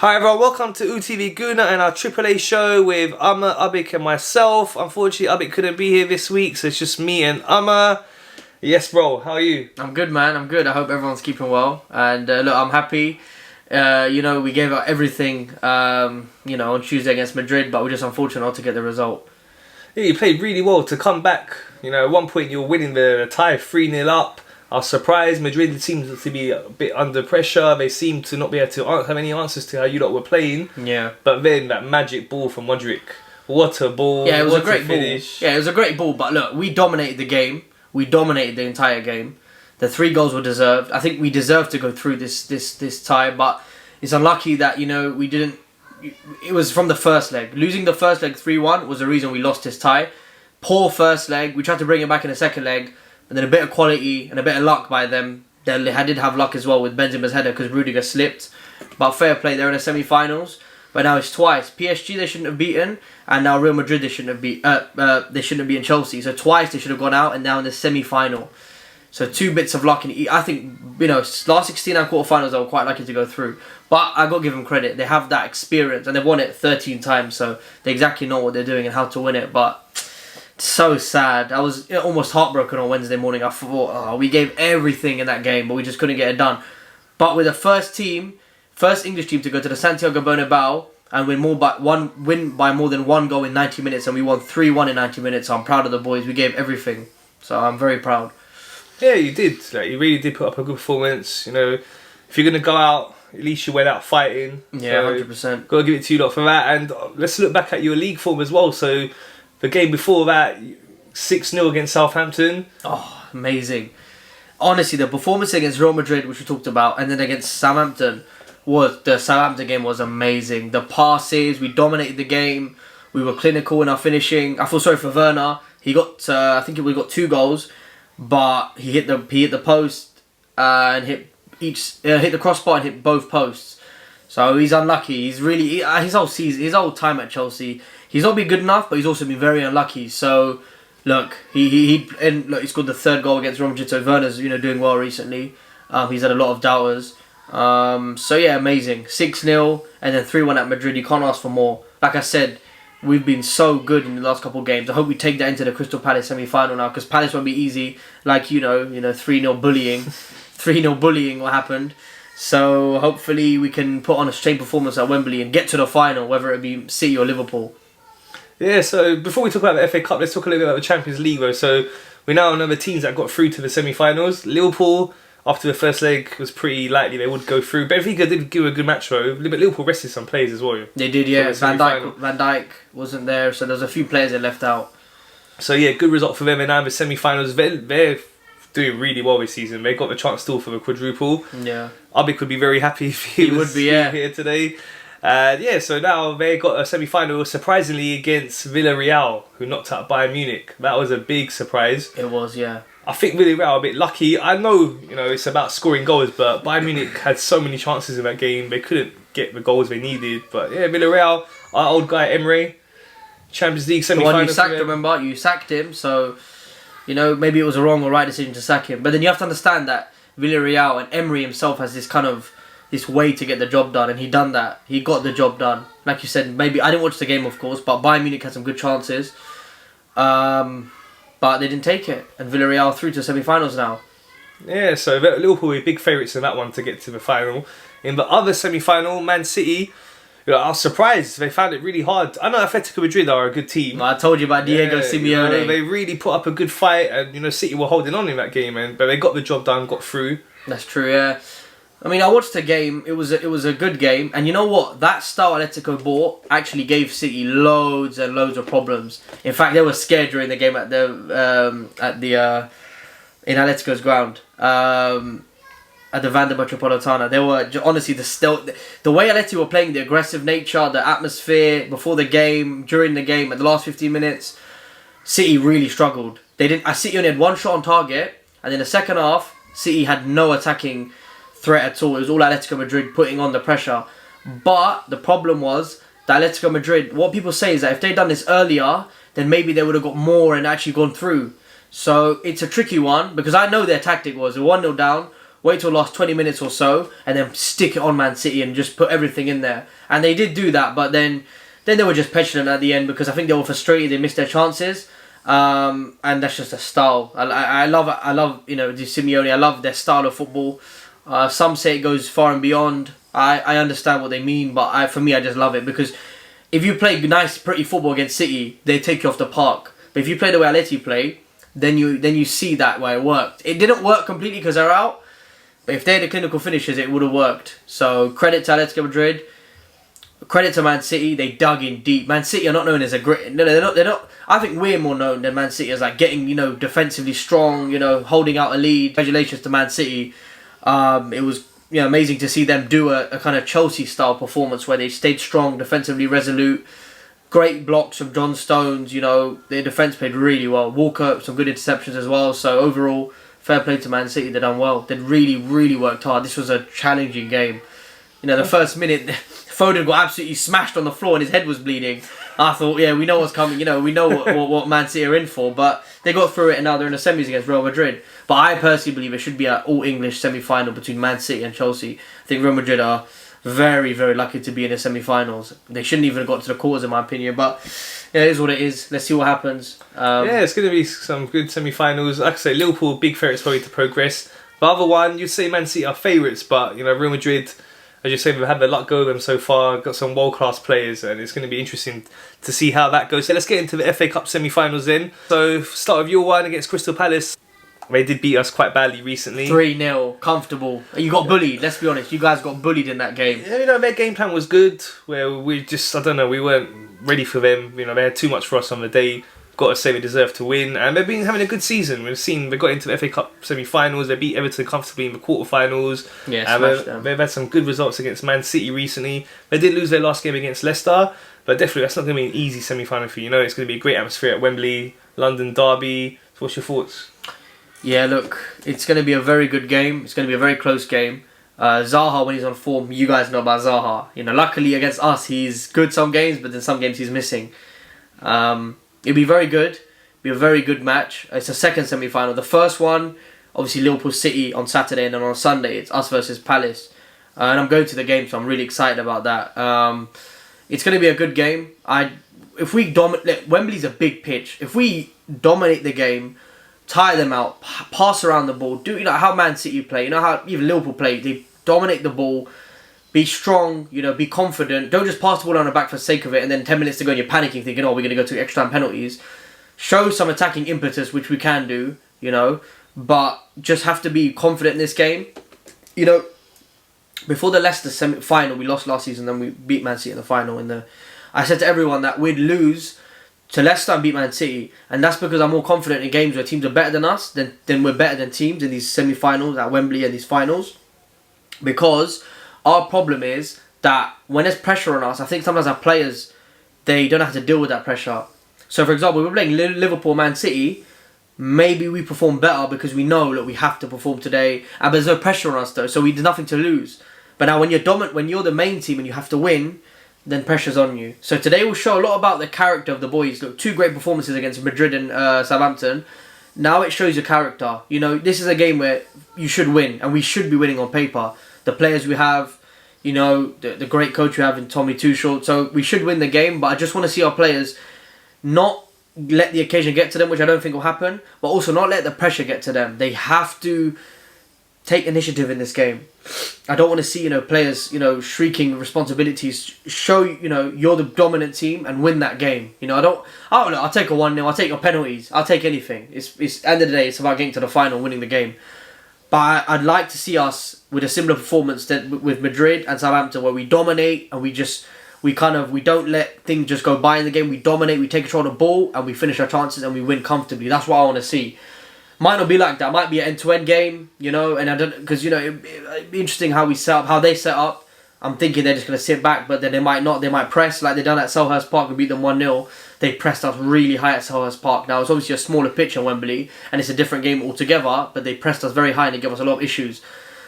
Hi everyone, welcome to UTV Guna and our AAA show with Amma, Abik and myself. Unfortunately, Abik couldn't be here this week, so it's just me and Amma. Yes bro, how are you? I'm good, man, I'm good. I hope everyone's keeping well. And look, I'm happy. We gave out everything, on Tuesday against Madrid, but we're just unfortunate not to get the result. Yeah, you played really well to come back. At one point you were winning the tie 3-0 up. I was surprised. Madrid seems to be a bit under pressure. They seem to not be able to have any answers to how you lot were playing. Yeah. But then that magic ball from Modric. What a ball. Yeah, it was a great finish. ball. Yeah, it was a great ball. But look, we dominated the game. We dominated the entire game. The 3 goals were deserved. I think we deserved to go through this tie. But it's unlucky that, we didn't... It was from the first leg. Losing the first leg 3-1 was the reason we lost this tie. Poor first leg. We tried to bring it back in the second leg. And then a bit of quality and a bit of luck by them. They did have luck as well with Benzema's header because Rudiger slipped. But fair play, they're in the semi-finals. But now it's twice. PSG they shouldn't have beaten, and now Real Madrid they shouldn't have beaten Chelsea. So twice they should have gone out, and now in the semi-final. So 2 bits of luck. I think, last 16 and quarterfinals they were quite lucky to go through. But I got to give them credit. They have that experience, and they've won it 13 times. So they exactly know what they're doing and how to win it. But... so sad. I was almost heartbroken on Wednesday morning. I thought, we gave everything in that game, but we just couldn't get it done. But with the first English team to go to the Santiago Bernabeu and win by more than 1 goal in 90 minutes, and we won 3-1 in 90 minutes. So I'm proud of the boys. We gave everything. So I'm very proud. Yeah, you did. You really did put up a good performance. If you're going to go out, at least you went out fighting. Yeah, 100%. Got to give it to you lot for that. And let's look back at your league form as well. So the game before that, 6-0 against Southampton. Oh, amazing. Honestly, the performance against Real Madrid, which we talked about, and then against Southampton, the Southampton game was amazing. The passes, we dominated the game. We were clinical in our finishing. I feel sorry for Werner. He got, we got 2 goals, but he hit the post and hit the crossbar and hit both posts. So he's unlucky. He's really his whole time at Chelsea. He's not been good enough, but he's also been very unlucky. So, look, he scored the 3rd goal against Real Madrid. So Werner's doing well recently. He's had a lot of doubters. So yeah, amazing. 6-0 and then 3-1 at Madrid. You can't ask for more. Like I said, we've been so good in the last couple of games. I hope we take that into the Crystal Palace semi-final now, because Palace won't be easy. 3-0 bullying, 3-0 bullying what happened. So hopefully we can put on a strong performance at Wembley and get to the final, whether it be City or Liverpool. Yeah, so before we talk about the FA Cup, let's talk a little bit about the Champions League though. So we now know the teams that got through to the semi-finals. Liverpool, after the first leg, was pretty likely they would go through. Benfica did give a good match though, but Liverpool rested some players as well. They did, yeah. Van Dijk wasn't there, so there's a few players they left out. So yeah, good result for them, and now in the semi-finals, they're doing really well this season. They got the chance still for the quadruple. Yeah. Abik would be very happy if he was here today. So now they got a semi-final surprisingly against Villarreal, who knocked out Bayern Munich. That was a big surprise. It was, yeah. I think Villarreal are a bit lucky. I know, it's about scoring goals, but Bayern Munich had so many chances in that game. They couldn't get the goals they needed. But yeah, Villarreal, our old guy Emery, Champions League semi-final. The one you sacked, remember? You sacked him, so maybe it was a wrong or right decision to sack him. But then you have to understand that Villarreal and Emery himself has this way to get the job done, and he done that. He got the job done. Like you said, maybe I didn't watch the game, of course, but Bayern Munich had some good chances. But they didn't take it, and Villarreal through to semi-finals now. Yeah, so Liverpool were big favourites in that one to get to the final. In the other semi-final, Man City, I was surprised. They found it really hard. I know Atletico Madrid are a good team. I told you about Diego Simeone. They really put up a good fight, and City were holding on in that game, but they got the job done, got through. That's true, yeah. I mean, I watched the game. It was a good game, and you know what? That style Atletico bought actually gave City loads and loads of problems. In fact, they were scared during the game in Atletico's ground at the Wanda Metropolitana. They were honestly the way Atletico were playing, the aggressive nature, the atmosphere before the game, during the game, at the last 15 minutes. City really struggled. City only had 1 shot on target, and in the second half, City had no attacking threat at all. It was all Atletico Madrid putting on the pressure. But the problem was that Atletico Madrid, what people say is that if they'd done this earlier, then maybe they would have got more and actually gone through. So it's a tricky one, because I know their tactic was 1-0 down, wait till the last 20 minutes or so, and then stick it on Man City and just put everything in there. And they did do that, but then they were just petulant at the end because I think they were frustrated, they missed their chances. And that's just a style. I love Di Simeone. I love their style of football. Some say it goes far and beyond. I understand what they mean, but for me, I just love it because if you play nice, pretty football against City, they take you off the park. But if you play the way Atleti play, then you see that where it worked. It didn't work completely because they're out. But if they had the clinical finishes, it would have worked. So credit to Atletico Madrid. Credit to Man City, they dug in deep. Man City are not known as a great. No, they're not. I think we're more known than Man City as like getting defensively strong, holding out a lead. Congratulations to Man City. It was amazing to see them do a kind of Chelsea style performance where they stayed strong, defensively resolute. Great blocks from John Stones. Their defense played really well. Walker some good interceptions as well. So overall, fair play to Man City. They done well. They really, really worked hard. This was a challenging game. The first minute, Foden got absolutely smashed on the floor and his head was bleeding. I thought, we know what's coming. We know what Man City are in for. But they got through it and now they're in the semis against Real Madrid. But I personally believe it should be an all-English semi-final between Man City and Chelsea. I think Real Madrid are very, very lucky to be in the semi-finals. They shouldn't even have got to the quarters in my opinion. But it is what it is. Let's see what happens. It's going to be some good semi-finals. Like I say, Liverpool, big favourites probably to progress. The other one, you'd say Man City are favourites, but Real Madrid, as you say, we've had the luck go with them so far, got some world-class players, and it's going to be interesting to see how that goes. So let's get into the FA Cup semi-finals then. So start with your one against Crystal Palace. They did beat us quite badly recently. 3-0, comfortable. You got bullied, let's be honest. You guys got bullied in that game. Their game plan was good, where we just, we weren't ready for them. They had too much for us on the day. Got to say they deserve to win, and they've been having a good season. We've seen they got into the FA Cup semi-finals. They beat Everton comfortably in the quarter-finals. They've had some good results against Man City recently. They did lose their last game against Leicester, but definitely that's not going to be an easy semi-final for you. It's going to be a great atmosphere at Wembley, London derby. So what's your thoughts? Yeah, look, it's going to be a very good game. It's going to be a very close game. Zaha, when he's on form, you guys know about Zaha. Luckily against us, he's good some games, but then some games he's missing. It'll be very good. It'll be a very good match. It's a second semi-final. The first one, obviously Liverpool City on Saturday, and then on Sunday it's us versus Palace. And I'm going to the game, so I'm really excited about that. It's going to be a good game. If we dominate, Wembley's a big pitch. If we dominate the game, tire them out, pass around the ball, do how Man City play, how even Liverpool play. They dominate the ball. Be strong, be confident. Don't just pass the ball on the back for the sake of it and then 10 minutes to go and you're panicking thinking, we're going to go to extra time penalties. Show some attacking impetus, which we can do, but just have to be confident in this game. Before the Leicester semi-final, we lost last season, then we beat Man City in the final. I said to everyone that we'd lose to Leicester and beat Man City, and that's because I'm more confident in games where teams are better than us, then we're better than teams in these semi-finals at Wembley and these finals. Because our problem is that when there's pressure on us, I think sometimes our players, they don't have to deal with that pressure. So for example, we're playing Liverpool, Man City, maybe we perform better because we know that we have to perform today, and there's no pressure on us though, so there's nothing to lose. But now when you're dominant, when you're the main team and you have to win, then pressure's on you. So today will show a lot about the character of the boys. Look, 2 great performances against Madrid and Southampton. Now it shows your character. This is a game where you should win, and we should be winning on paper. The players we have, the great coach we have in Tommy Tuchel. So we should win the game, but I just want to see our players not let the occasion get to them, which I don't think will happen, but also not let the pressure get to them. They have to take initiative in this game. I don't want to see, players, shrieking responsibilities. Show, you're the dominant team and win that game. I'll take a 1-0, I'll take your penalties, I'll take anything. It's end of the day, it's about getting to the final, winning the game. But I'd like to see us with a similar performance that with Madrid and Southampton, where we dominate and we don't let things just go by in the game. We dominate, we take control of the ball, and we finish our chances and we win comfortably. That's what I want to see. Might not be like that. Might be an end-to-end game, and I don't, because it'd be interesting how we set up, how they set up. I'm thinking they're just going to sit back, but then they might not. They might press like they done at Selhurst Park and beat them 1-0. They pressed us really high at Selhurst Park. Now, it's obviously a smaller pitch in Wembley, and it's a different game altogether, but they pressed us very high and they gave us a lot of issues.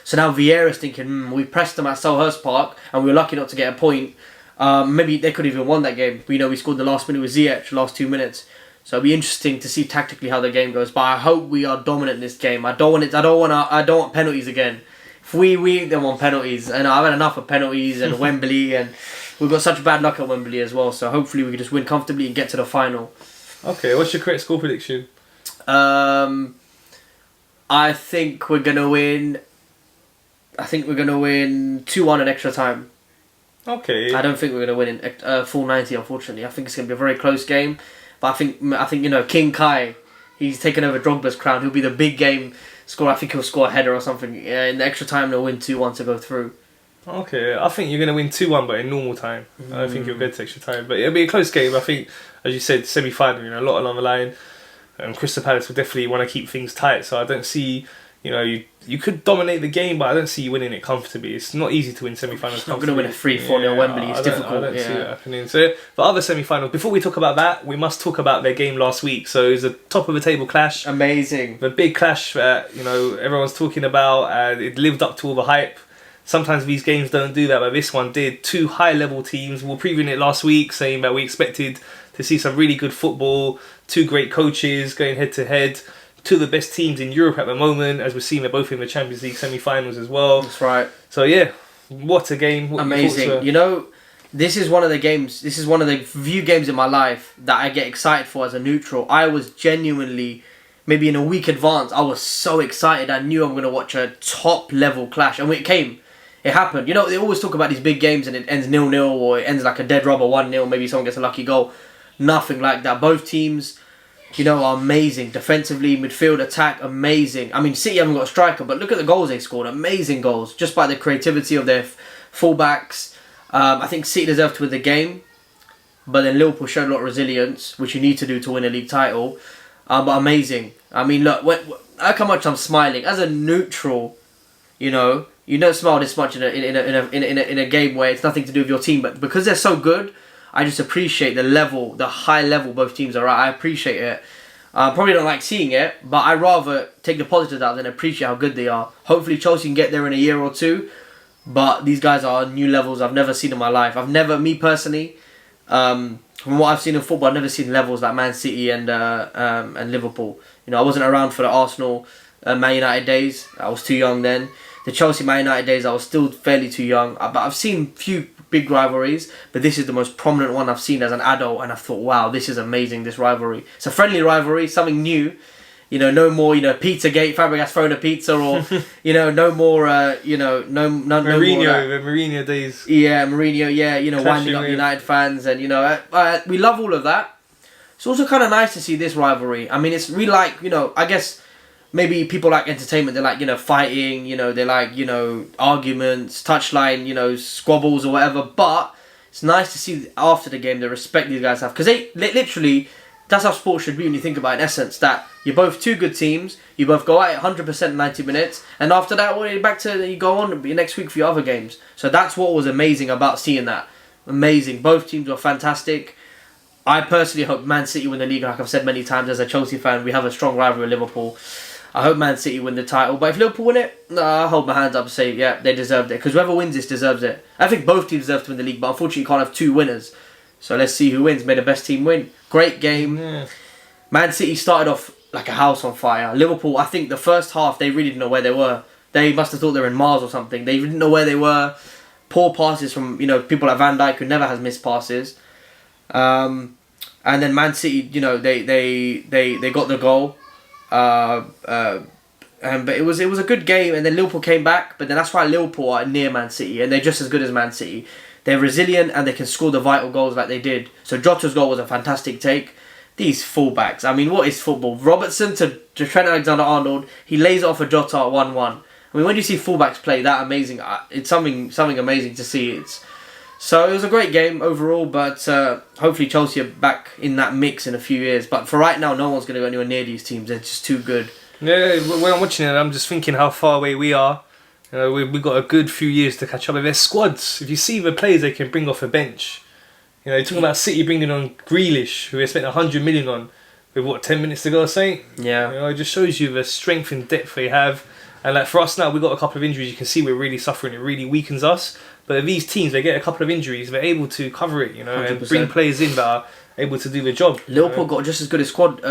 So now Vieira's thinking, we pressed them at Selhurst Park, and we were lucky not to get a point. Maybe they could have even won that game. We scored the last minute with Ziyech, last 2 minutes. So it'll be interesting to see tactically how the game goes. But I hope we are dominant in this game. I don't want penalties again. If we don't want penalties, and I've had enough of penalties and Wembley, and we've got such bad luck at Wembley as well. So hopefully we can just win comfortably and get to the final. Okay, what's your correct score prediction? I think we're gonna win. I think we're gonna win 2-1 in extra time. Okay. I don't think we're gonna win in full 90. Unfortunately, I think it's gonna be a very close game. But I think King Kai, he's taken over Drogba's crown. He'll be the big game scorer. I think he'll score a header or something. In the extra time, they'll win 2-1 to go through. Okay, I think you're going to win 2-1, but in normal time. I don't think you'll go to extra time. But it'll be a close game. I think, as you said, semi-final, a lot along the line. Crystal Palace will definitely want to keep things tight. So I don't see, you could dominate the game, but I don't see you winning it comfortably. It's not easy to win semi-finals comfortably. Not going to win a 3-4 Wembley. It's difficult. I don't see that happening. So for other semi-finals, before we talk about that, we must talk about their game last week. So it was a top-of-the-table clash. Amazing. The big clash that, everyone's talking about. And it lived up to all the hype. Sometimes these games don't do that, but this one did. Two high-level teams. We were previewing it last week, saying that we expected to see some really good football. Two great coaches going head-to-head. Two of the best teams in Europe at the moment, as we're seeing they're both in the Champions League semi-finals as well. That's right. So yeah, what a game. What amazing. This is one of the games, this is one of the few games in my life that I get excited for as a neutral. I was genuinely, maybe in a week advance, I was so excited. I knew I'm going to watch a top-level clash. And when it came, it happened. They always talk about these big games and it ends 0-0 or it ends like a dead rubber 1-0. Maybe someone gets a lucky goal. Nothing like that. Both teams, are amazing. Defensively, midfield, attack, amazing. I mean, City haven't got a striker, but look at the goals they scored. Amazing goals. Just by the creativity of their fullbacks. I think City deserved to win the game. But then Liverpool showed a lot of resilience, which you need to do to win a league title. But amazing. I mean, look, look how much I'm smiling. As a neutral, you don't smile this much in a game where it's nothing to do with your team. But because they're so good, I just appreciate the high level both teams are at. I appreciate it. Probably don't like seeing it, but I rather take the positives out than appreciate how good they are. Hopefully Chelsea can get there in a year or two, but these guys are new levels I've never seen in my life. Me personally, from what I've seen in football, I've never seen levels like Man City and Liverpool. I wasn't around for the Arsenal, Man United days. I was too young then. The Chelsea Man United days, I was still fairly too young. But I've seen few big rivalries, but this is the most prominent one I've seen as an adult, and I thought, wow, this is amazing, this rivalry. It's a friendly rivalry, something new. No more, Pizzagate, Fabregas throwing a pizza, or, no more, no Mourinho, the Mourinho days. Yeah, Mourinho, yeah, winding up United fans, and, we love all of that. It's also kind of nice to see this rivalry. I mean, it's really like, I guess, maybe people like entertainment, they like, fighting, they like, arguments, touchline, squabbles or whatever, but it's nice to see after the game the respect these guys have, because they literally, that's how sports should be when you think about it, in essence, that you're both two good teams, you both go at it 100% 90 minutes, and after that, you go on next week for your other games. So that's what was amazing about seeing that. Amazing. Both teams were fantastic. I personally hope Man City win the league. Like I've said many times, as a Chelsea fan, we have a strong rivalry with Liverpool. I hope Man City win the title, but if Liverpool win it, I hold my hands up and say, yeah, they deserved it. Because whoever wins this deserves it. I think both teams deserve to win the league, but unfortunately you can't have two winners. So let's see who wins. May the best team win. Great game. Yeah. Man City started off like a house on fire. Liverpool, I think the first half, they really didn't know where they were. They must have thought they were in Mars or something. They didn't know where they were. Poor passes from, people like Van Dijk, who never has missed passes. And then Man City, they got the goal. But it was a good game, and then Liverpool came back. But then that's why Liverpool are near Man City, and they're just as good as Man City. They're resilient, and they can score the vital goals like they did. So Jota's goal was a fantastic take. These fullbacks, I mean, what is football? Robertson to Trent Alexander-Arnold, he lays it off a Jota at 1-1. I mean, when you see fullbacks play that amazing, it's something amazing to see. So it was a great game overall, but hopefully Chelsea are back in that mix in a few years. But for right now, no one's going to go anywhere near these teams. They're just too good. Yeah, when I'm watching it, I'm just thinking how far away we are. We've got a good few years to catch up with their squads. If you see the players they can bring off a bench, you're talking about City bringing on Grealish, who they spent 100 million on, with 10 minutes to go or something. Yeah, it just shows you the strength and depth they have. And like for us now, we've got a couple of injuries. You can see we're really suffering. It really weakens us. But these teams, they get a couple of injuries, they're able to cover it, and 100%. bring players in that are able to do the job. Liverpool got just as good a squad.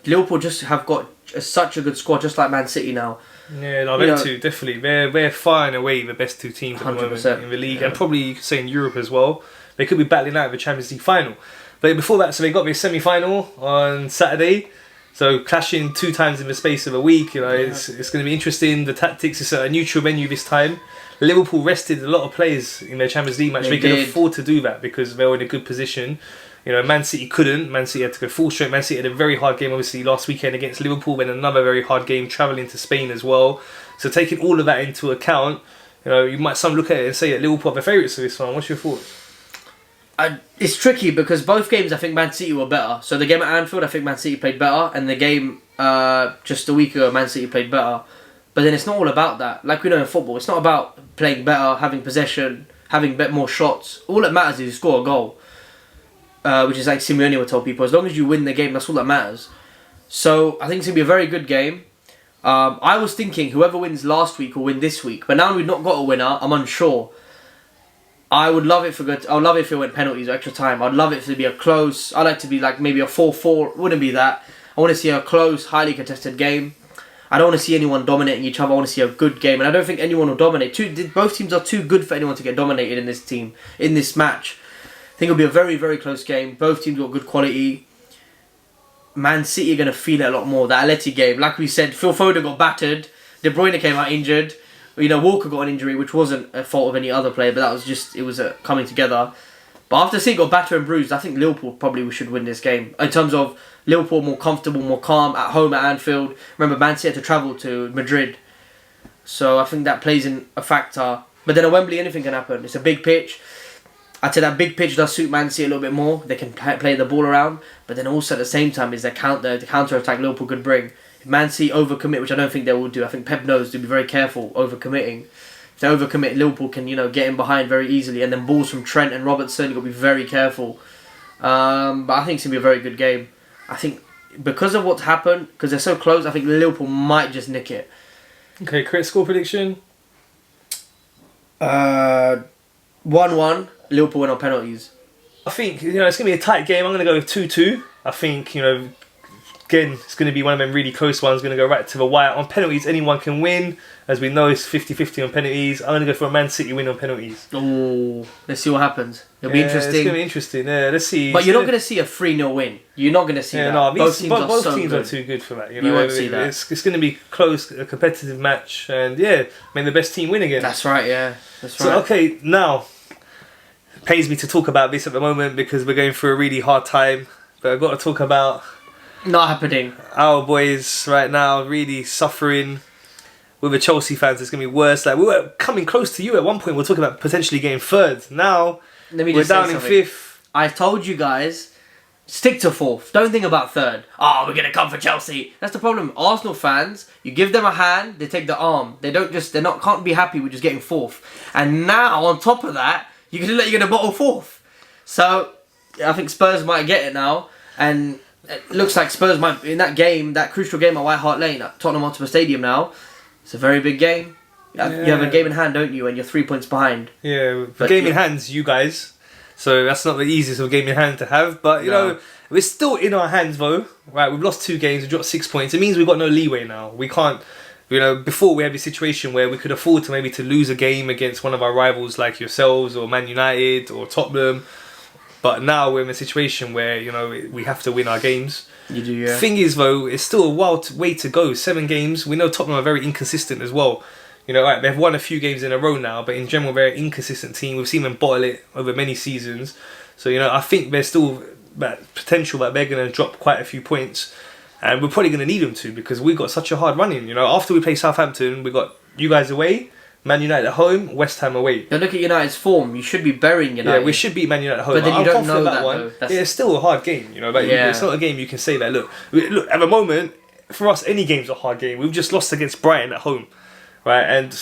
Liverpool just have got such a good squad, just like Man City now. Yeah, no, them two, definitely. They're far and away the best two teams at the moment 100%. in the league, and probably you could say in Europe as well. They could be battling out of the Champions League final. But before that, so they got their semi-final on Saturday. So clashing 2 times in the space of a week, it's going to be interesting. The tactics, it's a neutral venue this time. Liverpool rested a lot of players in their Champions League match. They could afford to do that because they were in a good position. Man City couldn't. Man City had to go full strength. Man City had a very hard game, obviously, last weekend against Liverpool, then another very hard game travelling to Spain as well. So taking all of that into account, you might some look at it and say that Liverpool are the favourites for this one. What's your thoughts? It's tricky because both games I think Man City were better. So the game at Anfield, I think Man City played better, and the game just a week ago, Man City played better. But then it's not all about that. Like we know in football, it's not about playing better, having possession, having a bit more shots. All that matters is you score a goal, which is like Simeone would tell people. As long as you win the game, that's all that matters. So I think it's going to be a very good game. I was thinking whoever wins last week will win this week. But now we've not got a winner, I'm unsure. I would love it I would love it if it went penalties or extra time. I'd love it to be a close. I'd like to be like maybe a 4-4. It wouldn't be that. I want to see a close, highly contested game. I don't want to see anyone dominating each other. I want to see a good game, and I don't think anyone will dominate. Both teams are too good for anyone to get dominated in this match. I think it'll be a very, very close game. Both teams got good quality. Man City are going to feel it a lot more. The Atleti game, like we said, Phil Foden got battered. De Bruyne came out injured. Walker got an injury, which wasn't a fault of any other player, but that was just, it was coming together. But after City got battered and bruised, I think Liverpool probably should win this game. In terms of Liverpool more comfortable, more calm, at home at Anfield. Remember, Man City had to travel to Madrid. So I think that plays in a factor. But then at Wembley, anything can happen. It's a big pitch. I'd say that big pitch does suit Man City a little bit more. They can play the ball around. But then also at the same time is the counter-attack Liverpool could bring. If Man City overcommit, which I don't think they will do. I think Pep knows to be very careful overcommitting. If they overcommit, Liverpool can get in behind very easily. And then balls from Trent and Robertson, you've got to be very careful. But I think it's going to be a very good game. I think because of what's happened, because they're so close, I think Liverpool might just nick it. Okay, correct score prediction? 1-1, Liverpool win on penalties. I think, it's going to be a tight game. I'm going to go with 2-2. I think, again, it's going to be one of them really close ones. Going to go right to the wire. On penalties, anyone can win. As we know, it's 50-50 on penalties. I'm going to go for a Man City win on penalties. Oh, let's see what happens. It'll be interesting. It's going to be interesting. Yeah, let's see. But you're not going to see a 3-0 win. You're not going to see that. No, both teams are too good for that. You won't see that. It's going to be close, a competitive match, and may the best team win again. That's right. Yeah, that's right. So okay, now it pains me to talk about this at the moment because we're going through a really hard time. But I've got to talk about not happening. Our boys right now really suffering. With the Chelsea fans, it's going to be worse. Like we were coming close to you at one point. We're talking about potentially getting third. Now we're down in fifth. I told you guys, stick to fourth. Don't think about third. Oh, we're going to come for Chelsea. That's the problem. Arsenal fans, you give them a hand, they take the arm. Can't be happy with just getting fourth. And now on top of that, you're going to bottle fourth. So I think Spurs might get it now, and it looks like Spurs might in that game, that crucial game at White Hart Lane at Tottenham Hotspur Stadium now. It's a very big game. You have a game in hand, don't you? And you're 3 points behind. Yeah, the game in hand's you guys. So that's not the easiest of a game in hand to have. But, we're still in our hands, though. Right, we've lost 2 games. We've dropped 6 points. It means we've got no leeway now. We can't... before we had this situation where we could afford to maybe to lose a game against one of our rivals like yourselves or Man United or Tottenham. But now we're in a situation where, we have to win our games. You do, yeah. Thing is, though, it's still a wild way to go. 7 games. We know Tottenham are very inconsistent as well. They've won a few games in a row now, but in general, very inconsistent team. We've seen them bottle it over many seasons. So, I think there's still that potential that they're going to drop quite a few points. And we're probably going to need them to because we've got such a hard run in. After we play Southampton, we got you guys away, Man United at home, West Ham away. Now look at United's form. You should be burying United. Yeah, we should beat Man United at home. But then you don't know that one. It's still a hard game, But it's not a game you can say that. Look, at the moment, for us, any game's a hard game. We've just lost against Brighton at home, right? And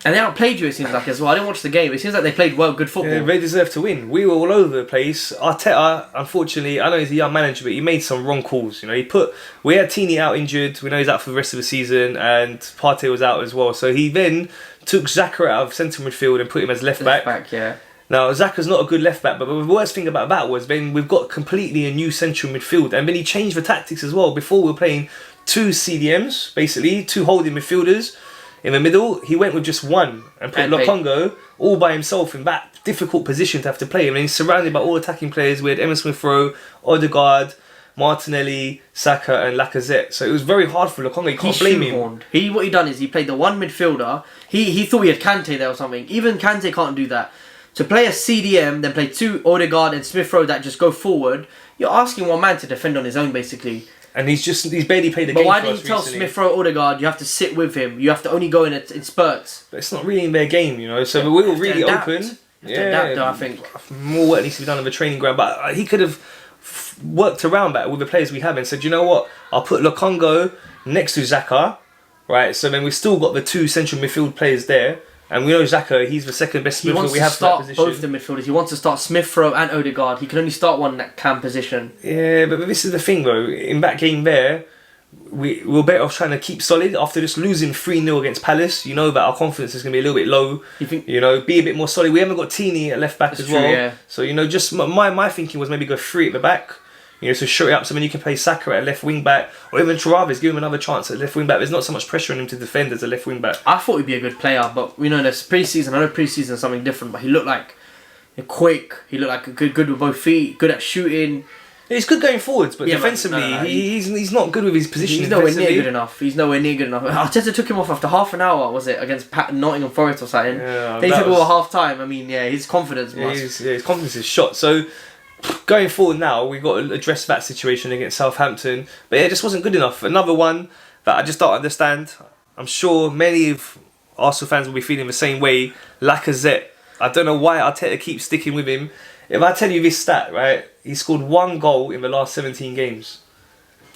And they outplayed you, it seems like, as well. I didn't watch the game. It seems like they played good football. Yeah, they deserve to win. We were all over the place. Arteta, unfortunately, I know he's a young manager, but he made some wrong calls. You know, we had Tini out injured. We know he's out for the rest of the season, and Partey was out as well. So he then took Xhaka out of centre midfield and put him as left back. Yeah. Now, Xhaka's not a good left back, but the worst thing about that was then we've got completely a new central midfield, and then he changed the tactics as well. Before we were playing 2 CDMs, basically 2 holding midfielders. In the middle, he went with just one and put Lokongo all by himself in that difficult position to have to play. I mean, he's surrounded by all attacking players with Emma Smith-Rowe, Odegaard, Martinelli, Saka and Lacazette. So it was very hard for Lokongo. You can't blame him. What he done is he played the one midfielder. He thought he had Kante there or something. Even Kante can't do that. To play a CDM, then play 2 Odegaard and Smith-Rowe that just go forward, you're asking one man to defend on his own, basically. And he's barely played the game. But why didn't you tell Smith-Rowe, Odegaard, you have to sit with him? You have to only go in spurts. But it's not really in their game, you know. So we were really open. Adapt, though, I think. More work needs to be done on the training ground. But he could have worked around that with the players we have and said, you know what, I'll put Lokongo next to Xhaka, right? So then we've still got the 2 central midfield players there. And we know Xhaka, he's the second best midfielder we have for that position. He wants to start both the midfielders. He wants to start Smith-Rowe and Odegaard. He can only start one in that cam position. Yeah, but this is the thing though. In that game there, we were better off trying to keep solid after just losing 3-0 against Palace. You know that our confidence is going to be a little bit low. You know, be a bit more solid. We haven't got Tini at left back as well. Yeah. So, you know, just my thinking was maybe go 3 at the back. You know, so short it up so then you can play Saka at left wing back, or even Travis, give him another chance at left wing back. There's not so much pressure on him to defend as a left wing back. I thought he'd be a good player, but you know, in this pre-season, I know pre-season is something different, but he looked like quick. He looked like good with both feet, good at shooting. He's good going forwards, but defensively, he's not good with his position. He's nowhere near good enough. Arteta took him off after half an hour, was it, against Nottingham Forest or something? Yeah, they took him over half time. I mean, yeah, his confidence his confidence is shot. So going forward now, we've got to address that situation against Southampton. But it just wasn't good enough. Another one that I just don't understand. I'm sure many of Arsenal fans will be feeling the same way. Lacazette. I don't know why Arteta keeps sticking with him. If I tell you this stat, right, he scored 1 goal in the last 17 games.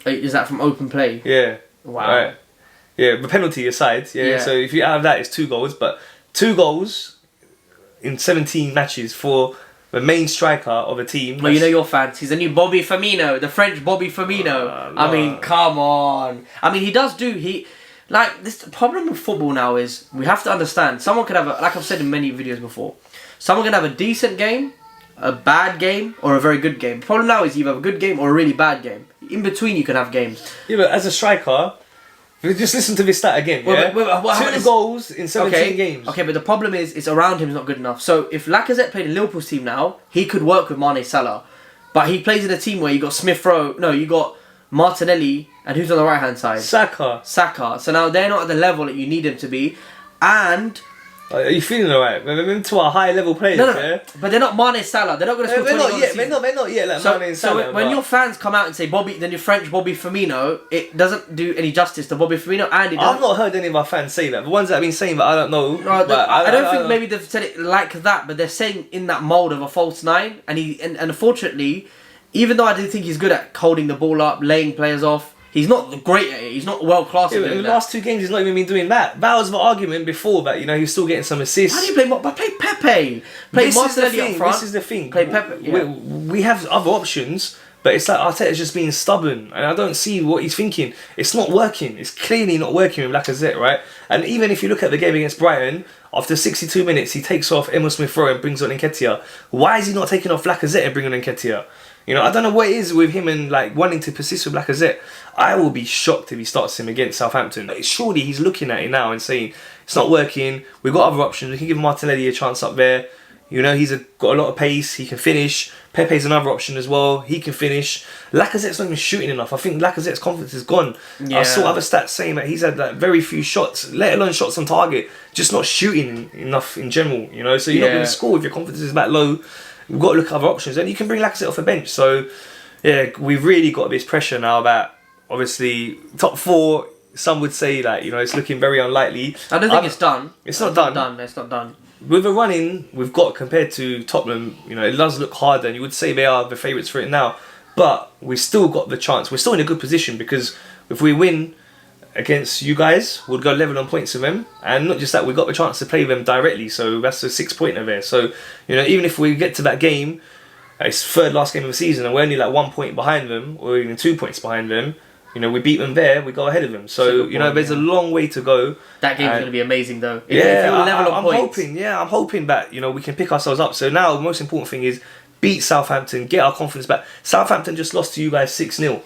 Is that from open play? Yeah. Wow. Right. Yeah, the penalty aside. Yeah. So if you add that, it's 2 goals. But 2 goals in 17 matches for the main striker of a team. Well, you know your fans. He's the new Bobby Firmino, the French Bobby Firmino. I mean, come on. I mean, he does do. The problem with football now is we have to understand. Someone could have, like I've said in many videos before, someone can have a decent game, a bad game, or a very good game. The problem now is you have a good game or a really bad game. In between, you can have games. Yeah, but as a striker, just listen to this stat again. Yeah? 2 goals in 17 games. Okay, but the problem is, it's around him is not good enough. So if Lacazette played in Liverpool's team now, he could work with Mane Salah. But he plays in a team where you got Smith-Rowe, you got Martinelli, and who's on the right hand side? Saka. So now they're not at the level that you need them to be. And are you feeling alright? We're into our high level players, yeah? But they're not Mane Salah. They're not going to score 20 goals. They're not yet like Mane Salah. So when your fans come out and say Bobby, then your French Bobby Firmino, it doesn't do any justice to Bobby Firmino, and I've not heard any of our fans say that. The ones that have been saying that, I don't know. No, I don't think maybe they've said it like that, but they're saying in that mould of a false 9, and unfortunately, even though I do think he's good at holding the ball up, laying players off, he's not great at it. He's not world class at it. In the last 2 games, he's not even been doing that. That was the argument before that, he's still getting some assists. How do you play? But play Pepe. Play Martinelli up front. This is the thing. Play Pepe. Yeah. We have other options, but it's like Arteta's just being stubborn, and I don't see what he's thinking. It's not working. It's clearly not working with Lacazette, right? And even if you look at the game against Brighton, after 62 minutes, he takes off Emil Smith-Rowe and brings on Nketiah. Why is he not taking off Lacazette and bringing on Nketiah? I don't know what it is with him and wanting to persist with Lacazette. I will be shocked if he starts him against Southampton. Surely he's looking at it now and saying, it's not working, we've got other options, we can give Martinelli a chance up there. He's got a lot of pace, he can finish. Pepe's another option as well, he can finish. Lacazette's not even shooting enough. I think Lacazette's confidence is gone. Yeah. I saw other stats saying that he's had very few shots, let alone shots on target, just not shooting enough in general. So you're not going to score if your confidence is that low. We've got to look at other options, and you can bring Lacazette off a bench. So, yeah, we've really got this pressure now that obviously top 4. Some would say it's looking very unlikely. I don't think it's done. It's not done. It's not done. With the running we've got compared to Tottenham, it does look harder, and you would say they are the favourites for it now. But we've still got the chance. We're still in a good position because if we win against you guys, we'll go level on points with them, and not just that, we got the chance to play them directly, so that's a 6-pointer there. So even if we get to that game, it's third last game of the season, and we're only like 1 point behind them, or even 2 points behind them. We beat them there, we go ahead of them. So there's a long way to go. That game's going to be amazing, though. If you're level on points. I'm hoping that we can pick ourselves up. So now the most important thing is beat Southampton, get our confidence back. Southampton just lost to you guys 6-0.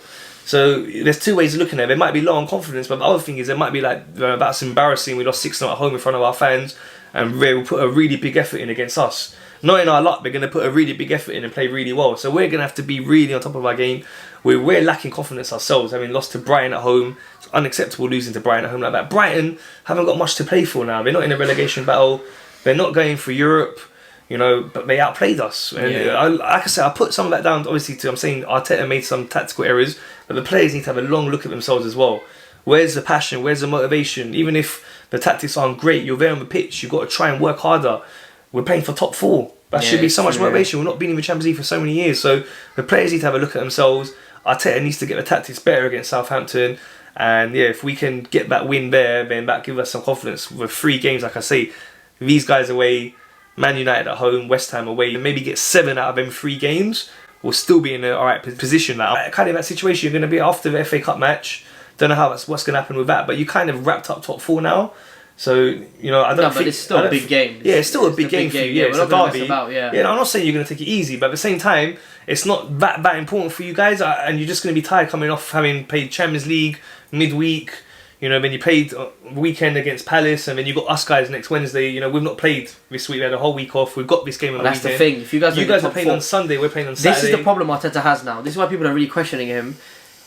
So there's two ways of looking at it. They might be low on confidence, but the other thing is it might be like, that's embarrassing. We lost 6-0 at home in front of our fans, and they will put a really big effort in against us. Not in our luck, they're going to put a really big effort in and play really well. So we're going to have to be really on top of our game. We're lacking confidence ourselves, having lost to Brighton at home. It's unacceptable losing to Brighton at home like that. Brighton haven't got much to play for now. They're not in a relegation battle. They're not going for Europe. But they outplayed us. And like I said, I put some of that down, obviously, I'm saying Arteta made some tactical errors, but the players need to have a long look at themselves as well. Where's the passion? Where's the motivation? Even if the tactics aren't great, you're there on the pitch, you've got to try and work harder. We're playing for top 4. That should be so much motivation. We're not being in the Champions League for so many years. So the players need to have a look at themselves. Arteta needs to get the tactics better against Southampton. And if we can get that win there, then that gives us some confidence. With 3 games, like I say, these guys away, Man United at home, West Ham away, and maybe get 7 out of them 3 games, we'll still be in an alright position. Like, kind of that situation you're going to be after the FA Cup match. Don't know what's going to happen with that, but you kind of wrapped up top 4 now. So, I don't think... but it's still a big game. It's still a big game for you. Yeah, it's a derby. I'm not saying you're going to take it easy, but at the same time, it's not that important for you guys, and you're just going to be tired coming off having played Champions League midweek. Then you played weekend against Palace, and then you got us guys next Wednesday. We've not played this week. We had a whole week off. We've got this game on the weekend. That's the thing. If you guys are playing on Sunday, we're playing on Saturday. This is the problem Arteta has now. This is why people are really questioning him.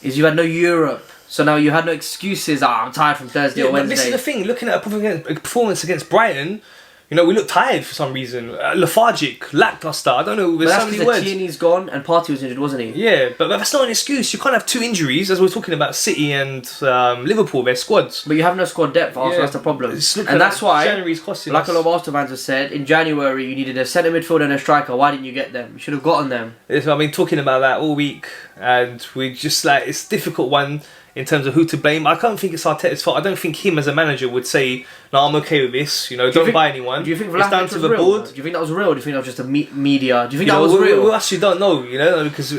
Is you had no Europe, so now you had no excuses. I'm tired from Thursday or Wednesday. But this is the thing. Looking at a performance against Brighton, we look tired for some reason. Lethargic, lackluster. I don't know. There's so many words. Tierney's gone and Partey was injured, wasn't he? Yeah, but that's not an excuse. You can't have 2 injuries, as we're talking about City and Liverpool, their squads. But you have no squad depth, Arsenal, that's the problem. And that's why, January's costing like a lot of Arsenal fans have said, in January you needed a centre midfielder and a striker. Why didn't you get them? You should have gotten them. I've been talking about that all week, and we just it's a difficult one in terms of who to blame. I can't think it's Arteta's fault. I don't think him as a manager would say, "No, I'm okay with this. Don't buy anyone." Do you think it's down to the board? Do you think that was real? Do you think that was just a media? Do you think that was real? We actually don't know, because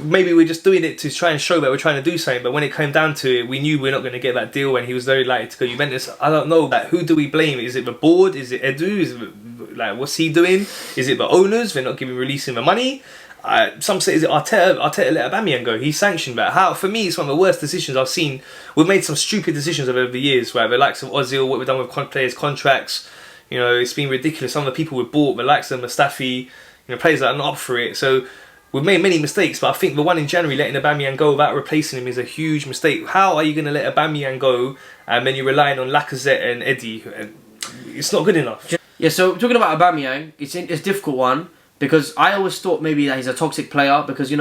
maybe we're just doing it to try and show that we're trying to do something. But when it came down to it, we knew we're not going to get that deal, and he was very likely to go Juventus. I don't know. Who do we blame? Is it the board? Is it Edu? Is it what's he doing? Is it the owners? They're not releasing the money. Some say is it Arteta let Aubameyang go. He sanctioned that. For me, it's one of the worst decisions I've seen. We've made some stupid decisions over the years, where the likes of Ozil, what we've done with players' contracts, it's been ridiculous. Some of the people we've bought, the likes of Mustafi, players that are not up for it. So we've made many mistakes, but I think the one in January, letting Aubameyang go without replacing him, is a huge mistake. How are you going to let Aubameyang go and then you're relying on Lacazette and Eddie? It's not good enough. Yeah, so talking about Aubameyang, it's a difficult one. Because I always thought maybe that he's a toxic player, because he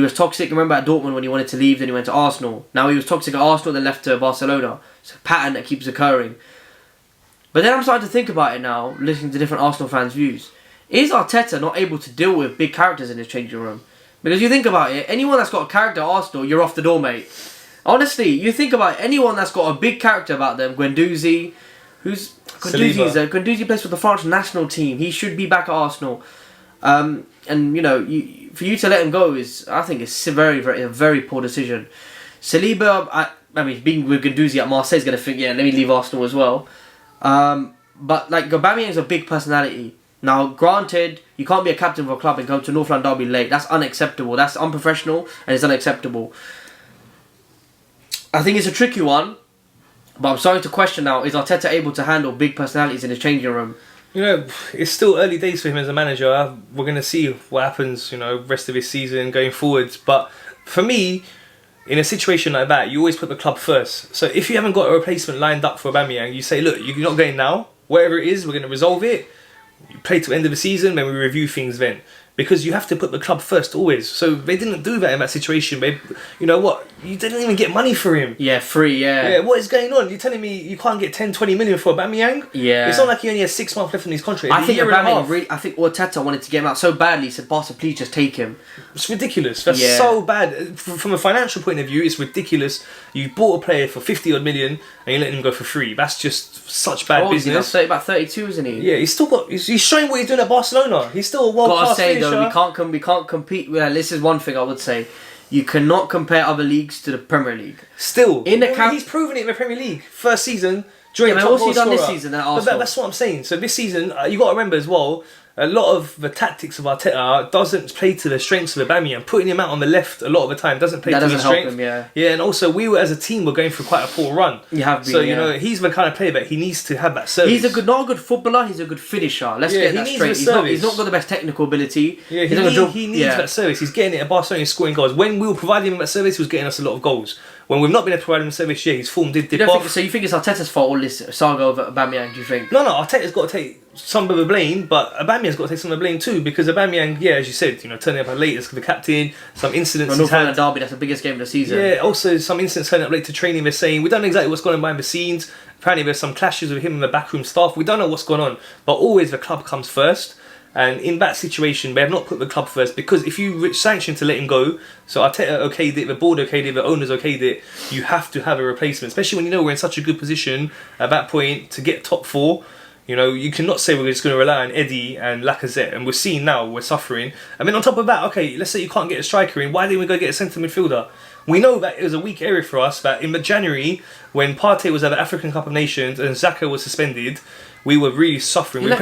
was toxic. Remember at Dortmund when he wanted to leave, then he went to Arsenal. Now he was toxic at Arsenal, then left to Barcelona. It's a pattern that keeps occurring. But then I'm starting to think about it now, listening to different Arsenal fans' views. Is Arteta not able to deal with big characters in his changing room? Because you think about it, anyone that's got a character at Arsenal, you're off the door, mate. Honestly, you think about it, anyone that's got a big character about them, Guendouzi, Guendouzi plays for the French national team. He should be back at Arsenal. And for you to let him go I think it's a very poor decision. Saliba, being with Guendouzi at Marseille is going to think, let me leave Arsenal as well. But Aubameyang is a big personality. Now, granted, you can't be a captain of a club and go to North London Derby late. That's unacceptable. That's unprofessional and it's unacceptable. I think it's a tricky one, but I'm starting to question now: is Arteta able to handle big personalities in his changing room? It's still early days for him as a manager. We're going to see what happens, rest of his season going forwards. But for me, in a situation like that, you always put the club first. So if you haven't got a replacement lined up for Aubameyang, you say, look, you're not going now. Whatever it is, we're going to resolve it. You play to the end of the season, then we review things then. because you have to put the club first always. So they didn't do that in that situation. They, you know what? You didn't even get money for him. Yeah, free, yeah. Yeah, what is going on? You're telling me you can't get 10, 20 million for Aubameyang? Yeah. It's not like he only has 6 months left in his contract. I think I think Arteta wanted to get him out so badly. He said, Barca, please just take him. It's ridiculous. That's so bad. From a financial point of view, it's ridiculous. You bought a player for 50 odd million and you let him go for free. That's just such bad business. He's about 32, isn't he? Yeah, he's still got. He's showing what he's doing at Barcelona. He's still a world class finisher. Gotta say though, we can't compete. Well, this is one thing I would say. You cannot compare other leagues to the Premier League. Still, he's proven it in the Premier League. First season, joint top goal scorer. What's he done this season at Arsenal? That's what I'm saying. So this season, you got to remember as well. A lot of the tactics of Arteta doesn't play to the strengths of Aubameyang. Putting him out on the left a lot of the time doesn't play to his strength. Yeah, and also we were as a team were going through quite a poor run. You have been, so you know he's the kind of player that he needs to have that service. He's not a good footballer. He's a good finisher. Let's get that straight. He's not got the best technical ability. Yeah, he needs that service. He's getting it at Barcelona. He's scoring goals. When we were providing him that service, he was getting us a lot of goals. When we've not been able to provide him the service, his form did dip off. So you think it's Arteta's fault all this saga of Aubameyang? Do you think? No, Arteta's got to take some of the blame, but Aubameyang's got to take some of the blame too, because Aubameyang, as you said, turning up late as the captain, some incidents he's had. Derby, that's the biggest game of the season. Yeah, also some incidents turning up late to training. They're saying we don't know exactly what's going on behind the scenes. Apparently, there's some clashes with him and the backroom staff. We don't know what's going on, but always the club comes first. And in that situation, they have not put the club first, because if you sanction to let him go, so Arteta okayed it, the board okayed it, the owners okayed it, you have to have a replacement, especially when we're in such a good position at that point to get top 4. You cannot say we're just going to rely on Eddie and Lacazette, and we're seeing now we're suffering. I mean, on top of that, okay, let's say you can't get a striker in, why didn't we go get a centre midfielder? We know that it was a weak area for us, that in January, when Partey was at the African Cup of Nations and Xhaka was suspended, we were really suffering. We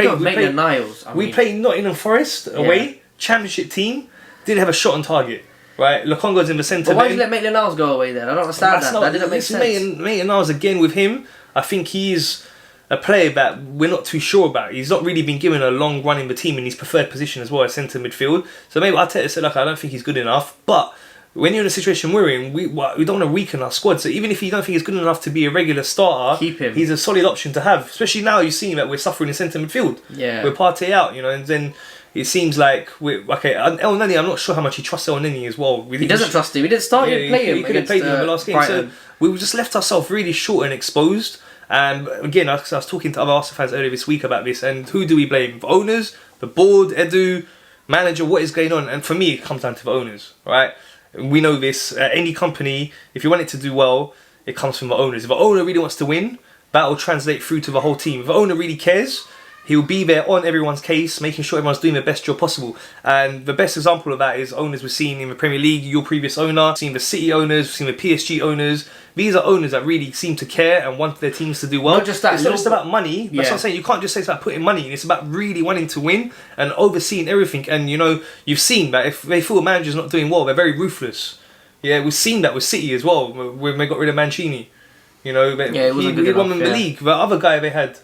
played Nottingham Forest away, championship team, didn't have a shot on target. Right, Lokonga's in the centre. Why did you let Maitland-Niles go away then? I don't understand that. That didn't make sense. Maitland-Niles again with him, I think he's a player that we're not too sure about. He's not really been given a long run in the team in his preferred position as well as centre midfield. So maybe Arteta said, I don't think he's good enough. But when you're in a situation we're in, we don't want to weaken our squad. So even if you don't think he's good enough to be a regular starter, keep him. He's a solid option to have. Especially now you're seeing that we're suffering in centre midfield. Yeah. We're Partey out, and then it seems like El Neni, I'm not sure how much he trusts El Neni as well. He doesn't trust him. He didn't start him. He could have played him in the last game. Brighton. So we just left ourselves really short and exposed. And again, I was talking to other Arsenal fans earlier this week about this. And who do we blame? The owners, the board, Edu, manager. What is going on? And for me, it comes down to the owners, right? We know this. Any company, if you want it to do well, it comes from the owners. If the owner really wants to win, that will translate through to the whole team. If the owner really cares, he'll be there on everyone's case, making sure everyone's doing their best job possible. And the best example of that is owners we're seeing in the Premier League, your previous owner, we've seen the City owners, we've seen the PSG owners. These are owners that really seem to care and want their teams to do well. Not just that, it's not just about money. That's what I'm saying. You can't just say it's about putting money in. It's about really wanting to win and overseeing everything. And you've seen that if they feel a manager's not doing well, they're very ruthless. Yeah, we've seen that with City as well when they got rid of Mancini. He won them the league. The other guy they had,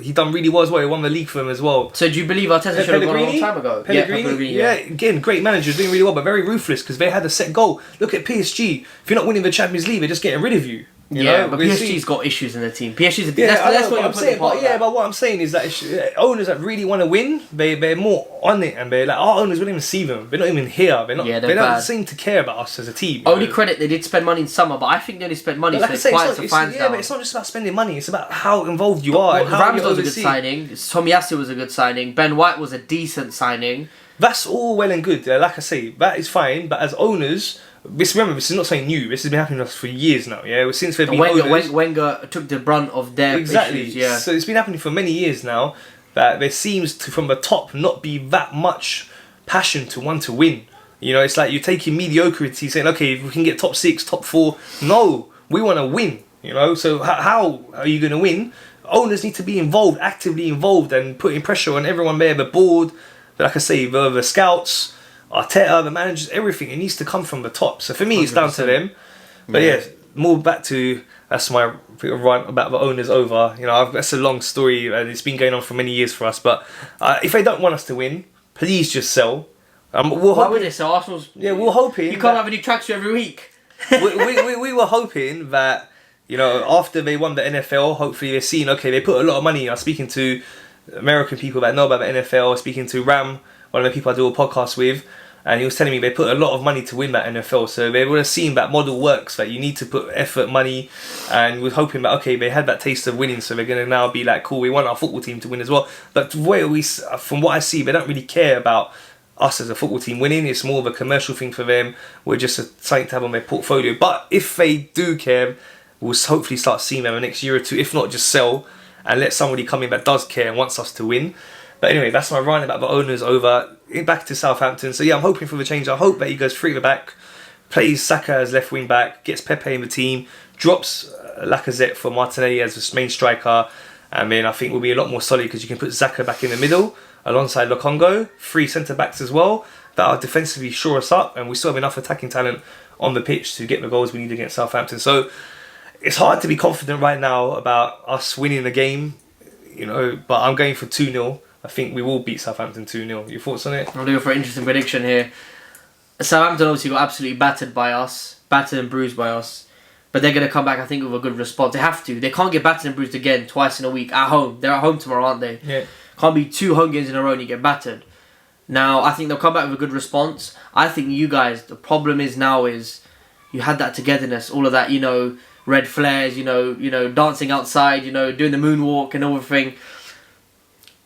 he done really well as well. He won the league for them as well. So do you believe Arteta should have gone a long time ago? Pellegrini, again, great managers doing really well, but very ruthless because they had a set goal. Look at PSG. If you're not winning the Champions League, they're just getting rid of you. But PSG's got issues in the team. That's what I'm saying. But what I'm saying is that owners that really want to win, they're more on it, and they're like, our owners wouldn't even see them. They're not even here. They don't seem to care about us as a team. Only credit they did spend money in summer, but I think they only spent money so they're quiet to fans down. But it's not just about spending money. It's about how involved you are. Ramsdale was a good signing. Tomiyasu was a good signing. Ben White was a decent signing. That's all well and good. Like I say, that is fine. But as owners, this is not something new. This has been happening to us for years now. Yeah, since they've been owners. Wenger took the brunt of their issues. Yeah. So it's been happening for many years now. That there seems to, from the top, not be that much passion to want to win. It's like you're taking mediocrity, saying, okay, if we can get top 6, top 4. No, we want to win. So how are you going to win? Owners need to be involved, actively involved, and putting pressure on everyone there, the board. Like I say, the scouts, Arteta, the managers, everything. It needs to come from the top. So for me, 100%. It's down to them. But more back to, that's my rant about the owners over. That's a long story and it's been going on for many years for us. But if they don't want us to win, please just sell. Why would they sell? Arsenal's... Yeah, we're hoping... You can't have any tracksuit every week. we were hoping that, after they won the NFL, hopefully they're seeing, okay, they put a lot of money. I was speaking to American people that know about the NFL, speaking to Ram, one of the people I do a podcast with, and he was telling me they put a lot of money to win that NFL. So they would have seen that model works, that you need to put effort, money, and we're hoping that, okay, they had that taste of winning, so they're going to now be like, cool, we want our football team to win as well. But from what I see, they don't really care about us as a football team winning. It's more of a commercial thing for them. We're just something to have on their portfolio. But if they do care, we'll hopefully start seeing them in the next year or two. If not, just sell and let somebody come in that does care and wants us to win. But anyway, that's my rant about the owners over. Back to Southampton. So yeah, I'm hoping for the change. I hope that he goes through the back, plays Saka as left wing back, gets Pepe in the team, drops Lacazette for Martinelli as the main striker, and then I think we'll be a lot more solid because you can put Xhaka back in the middle alongside Lokongo, 3 centre backs as well that are defensively shore us up, and we still have enough attacking talent on the pitch to get the goals we need against Southampton. So it's hard to be confident right now about us winning the game, but I'm going for 2-0. I think we will beat Southampton 2-0. Your thoughts on it? I'm looking for an interesting prediction here. Southampton obviously got absolutely battered and bruised by us. But they're going to come back, I think, with a good response. They have to. They can't get battered and bruised again twice in a week at home. They're at home tomorrow, aren't they? Yeah. Can't be 2 home games in a row and you get battered. Now, I think they'll come back with a good response. I think you guys, the problem is you had that togetherness, all of that, red flares, dancing outside, doing the moonwalk and everything.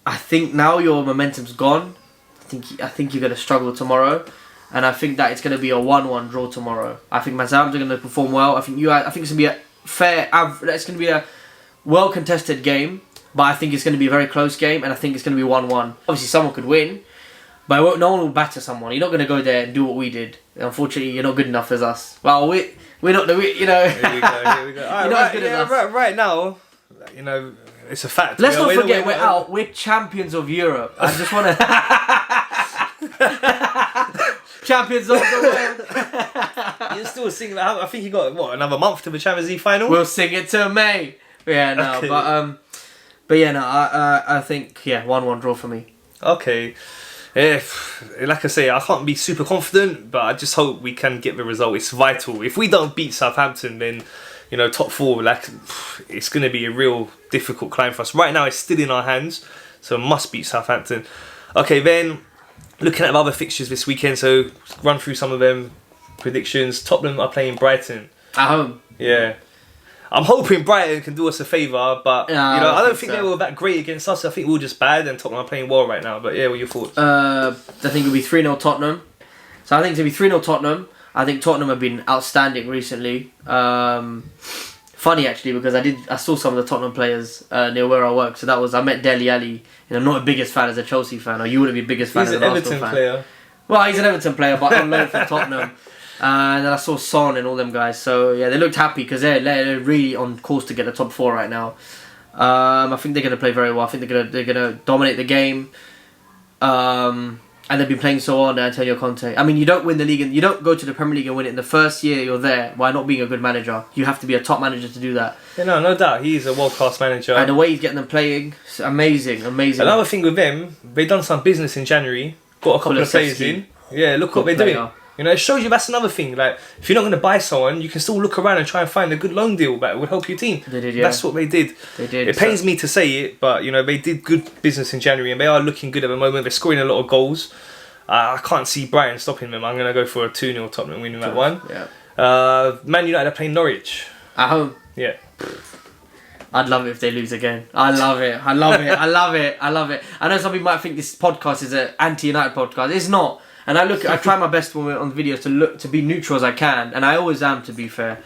I think now your momentum's gone. I think you're going to struggle tomorrow, and I think that it's going to be a 1-1 draw tomorrow. I think Southampton are going to perform well. I think it's going to be a fair average. It's going to be a well contested game, but I think it's going to be a very close game, and I think it's going to be 1-1. Obviously, someone could win, but no one will batter someone. You're not going to go there and do what we did. Unfortunately, you're not good enough as us. Well, we're not the Here we go. You're not as good as us. Right now, it's a fact. Let's not forget we're out. We're champions of Europe. I just want to... champions of the world. You're still singing that. I think you got, another month to the Champions League final? We'll sing it till May. Yeah, no, okay. I think, 1-1 draw for me. Okay. Like I say, I can't be super confident, but I just hope we can get the result. It's vital. If we don't beat Southampton, then top 4, it's going to be a real difficult climb for us. Right now, it's still in our hands, so must beat Southampton. Okay, then looking at the other fixtures this weekend, so run through some of them predictions. Tottenham are playing Brighton at home. Yeah. I'm hoping Brighton can do us a favour, but I don't think they were that great against us. I think we were just bad, and Tottenham are playing well right now. But yeah, what are your thoughts? I think it'll be 3-0 Tottenham. So I think it'll be 3-0 Tottenham. I think Tottenham have been outstanding recently. Funny actually, because I saw some of the Tottenham players near where I work. So I met Dele Alli. I'm not the biggest fan as a Chelsea fan, or you wouldn't be the biggest fan as an Arsenal fan. He's an Everton player. Well, he's an Everton player, but on loan from Tottenham. And then I saw Son and all them guys. So yeah, they looked happy because they're really on course to get the top 4 right now. I think they're going to play very well. I think they're going to dominate the game. And they've been playing so well under Antonio Conte. I mean, you don't win the league, and you don't go to the Premier League and win it in the first year you're there by not being a good manager. You have to be a top manager to do that. Yeah, no doubt. He's a world-class manager. And the way he's getting them playing, it's amazing. Another thing with them, they've done some business in January. Got a couple of players in. Yeah, look what they're doing. It shows you that's another thing. Like, if you're not going to buy someone, you can still look around and try and find a good loan deal that would help your team. They did, yeah. That's what they did. It pains me to say it, but they did good business in January, and they are looking good at the moment. They're scoring a lot of goals. I can't see Brighton stopping them. I'm going to go for a 2-0 Tottenham winning that one. Yeah. Man United are playing Norwich. At home? Yeah. I'd love it if they lose again. I love it. I know some people might think this podcast is an anti-United podcast. It's not. And I try my best when we're on the videos to be neutral as I can, and I always am, to be fair.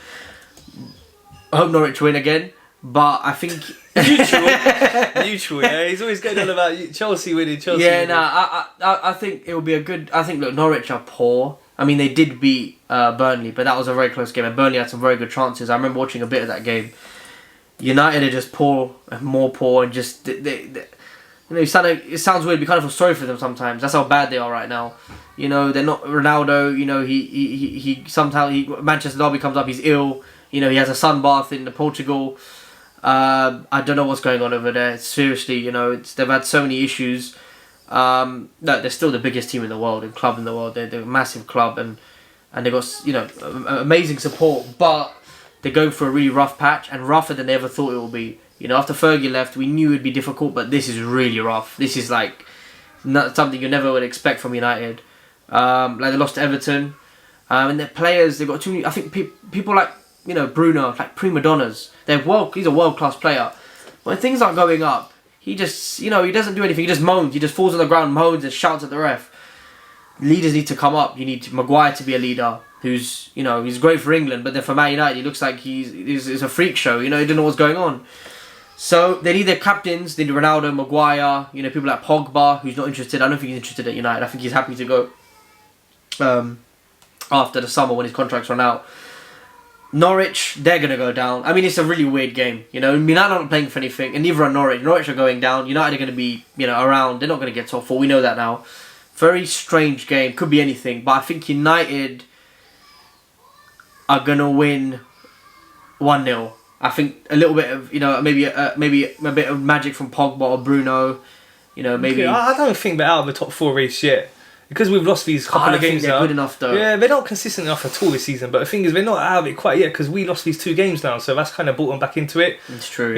I hope Norwich win again, but I think neutral. Yeah, he's always going on about Chelsea winning. I think it will be a good. I think Norwich are poor. I mean, they did beat Burnley, but that was a very close game, and Burnley had some very good chances. I remember watching a bit of that game. United are just poor and more poor, and just it sounds weird. We kind of feel sorry for them sometimes. That's how bad they are right now. They're not Ronaldo. He sometimes Manchester Derby comes up. He's ill. He has a sunbath in Portugal. I don't know what's going on over there. Seriously, they've had so many issues. No, they're still the biggest team in the world, club in the world. They're a massive club, and they've got amazing support. But they're going for a really rough patch, and rougher than they ever thought it would be. After Fergie left, we knew it'd be difficult, but this is really rough. This is like Not something you never would expect from United. Like they lost to Everton, and their players, they've got too many. I think people like Bruno, like prima donnas. He's a world class player. When things aren't going up, he just he doesn't do anything. He just moans. He just falls on the ground, moans, and shouts at the ref. Leaders need to come up. You need Maguire to be a leader. Who's he's great for England, but then for Man United, he looks like he's a freak show. He doesn't know what's going on. So they need their captains. They need Ronaldo, Maguire. People like Pogba, who's not interested. I don't think he's interested at United. I think he's happy to go after the summer when his contract's run out. Norwich, they're going to go down. I mean, it's a really weird game. United aren't playing for anything, and neither are Norwich. Norwich are going down. United are going to be around. They're not going to get top 4. We know that now. Very strange game. Could be anything, but I think United are going to win 1-0. I think a little bit of maybe a bit of magic from Pogba or Bruno. Maybe. I don't think they're out of the top 4 race yet. Because we've lost these couple of games now. They're good enough though. Yeah, they're not consistent enough at all this season. But the thing is, they're not out of it quite yet because we lost these 2 games now. So that's kind of brought them back into it. It's true.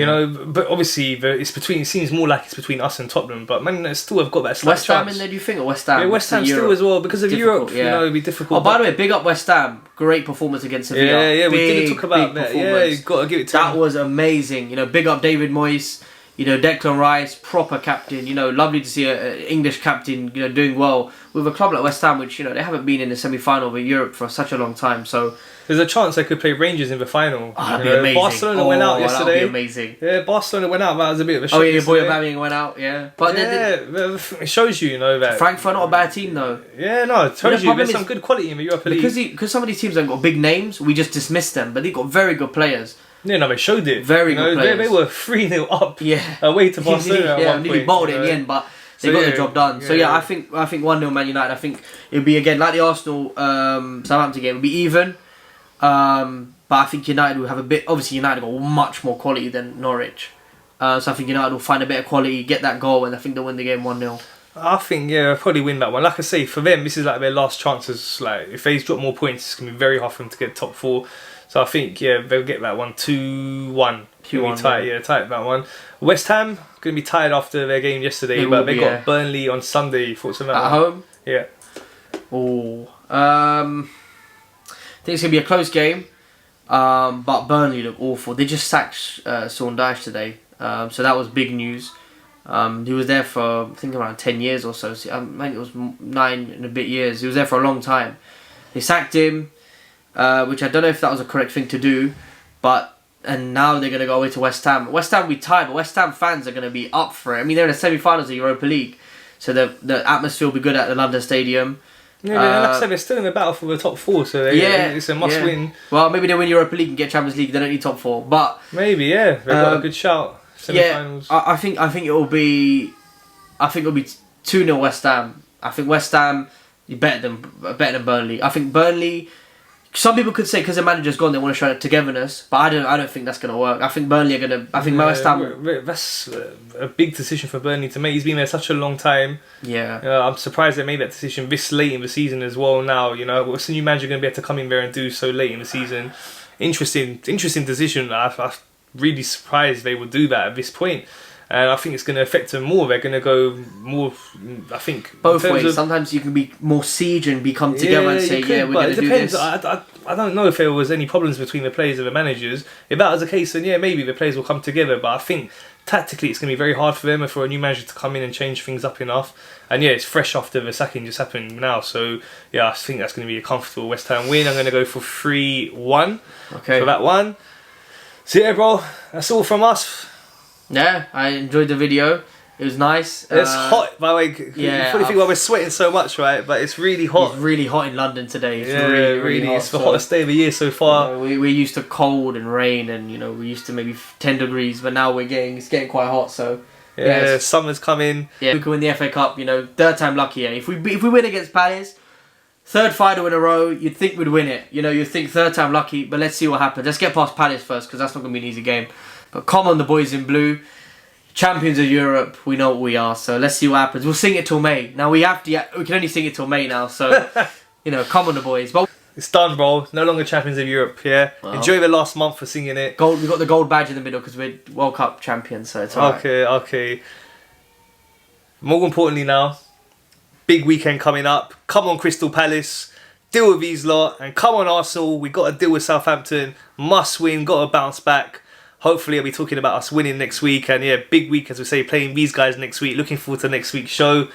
But obviously, it seems more like it's between us and Tottenham. But man, still have got that slight West Ham chance. in there, do you think? Or West Ham? Yeah, West Ham still as well because of Europe. Yeah. It'd be difficult. Oh, by the way, big up West Ham. Great performance against Sevilla. Yeah, we didn't talk about that. Yeah, you've got to give it to that. Was amazing. Big up David Moyes. Declan Rice, proper captain. Lovely to see an English captain, doing well with a club like West Ham, which they haven't been in the semi-final of Europe for such a long time. So there's a chance they could play Rangers in the final. Oh, that'd be amazing. Barcelona went out yesterday. That'd be amazing. Yeah, Barcelona went out. That was a bit of a shock. Oh yeah, your boy Aubameyang went out. Yeah, but it shows you, that Frankfurt not a bad team though. Yeah, no, it tells you there's some good quality in the Europa League. Because some of these teams have got big names, we just dismiss them, but they've got very good players. Yeah, no, they showed it. Very good players. They were 3-0 up. Yeah. Away to Barcelona. Yeah, nearly bottled it in the end, but they got the job done. So I think 1-0 Man United. I think it'll be again like the Arsenal Southampton game. It'll be even. But I think United will have a bit. Obviously, United got much more quality than Norwich. So I think United will find a bit of quality, get that goal, and I think they'll win the game 1-0. I think they'll probably win that one. Like I say, for them, this is like their last chances. Like if they drop more points, it's gonna be very hard for them to get top 4. So I think they'll get that one 2-1. 2-1, tight. Yeah, tight that one. West Ham gonna be tired after their game yesterday, but they got Burnley on Sunday. Thoughts on that? At home? Yeah. Oh, I think it's gonna be a close game. But Burnley look awful. They just sacked Sean Dyche today. So that was big news. He was there for I think around 10 years or so. I think it was 9 and a bit years. He was there for a long time. They sacked him. Which I don't know if that was a correct thing to do, and now they're going to go away to West Ham. West Ham will be tired, but West Ham fans are going to be up for it. I mean, they're in the semi-finals of Europa League, so the atmosphere will be good at the London Stadium. Yeah, like I said, they're still in the battle for the top 4, so it's a must-win. Well, maybe they win Europa League and get Champions League. They don't need top 4, but maybe they've got a good shout. Semi-finals. Yeah, I think it will be 2-0 West Ham. I think West Ham better than Burnley. I think Burnley. Some people could say because the manager's gone, they want to show togetherness, but I don't think that's going to work. I think Burnley are going to. I think West Ham. That's a big decision for Burnley to make. He's been there such a long time. Yeah. I'm surprised they made that decision this late in the season as well. Now what's the new manager going to be able to come in there and do so late in the season? Interesting decision. I'm really surprised they would do that at this point. And I think it's going to affect them more. They're going to go more, I think... Both ways. Sometimes you can be more siege and come together and say, we're going to do this. I don't know if there was any problems between the players and the managers. If that was the case, then maybe the players will come together. But I think tactically it's going to be very hard for them and for a new manager to come in and change things up enough. And it's fresh after the sacking just happened now. So, I think that's going to be a comfortable West Ham win. I'm going to go for 3-1 for that one. So, bro, that's all from us. Yeah, I enjoyed the video. It was nice. It's hot, by the way. Yeah, you probably think we're sweating so much, right? But it's really hot. It's really hot in London today. It's really hot. It's the hottest day of the year so far. We're used to cold and rain, and we're used to maybe 10 degrees, but now it's getting quite hot. So summer's coming. Yeah, we can win the FA Cup. Third time lucky. If we win against Palace, third final in a row, you'd think we'd win it. You'd think third time lucky. But let's see what happens. Let's get past Palace first, because that's not going to be an easy game. But come on, the boys in blue. Champions of Europe, we know what we are, so let's see what happens. We'll sing it till May. Now we can only sing it till May now, so come on the boys. But it's done, bro. No longer Champions of Europe, yeah. Well, enjoy the last month for singing it. Gold. We got the gold badge in the middle because we're World Cup champions, so it's alright. Okay. More importantly now, Big weekend coming up. Come on, Crystal Palace. Deal with these lot. And come on, Arsenal. We got to deal with Southampton. Must win. Got to bounce back. Hopefully, I'll be talking about us winning next week. And yeah, big week, as we say, playing these guys next week. Looking forward to next week's show.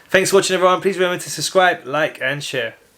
Thanks for watching, everyone. Please remember to subscribe, like, and share.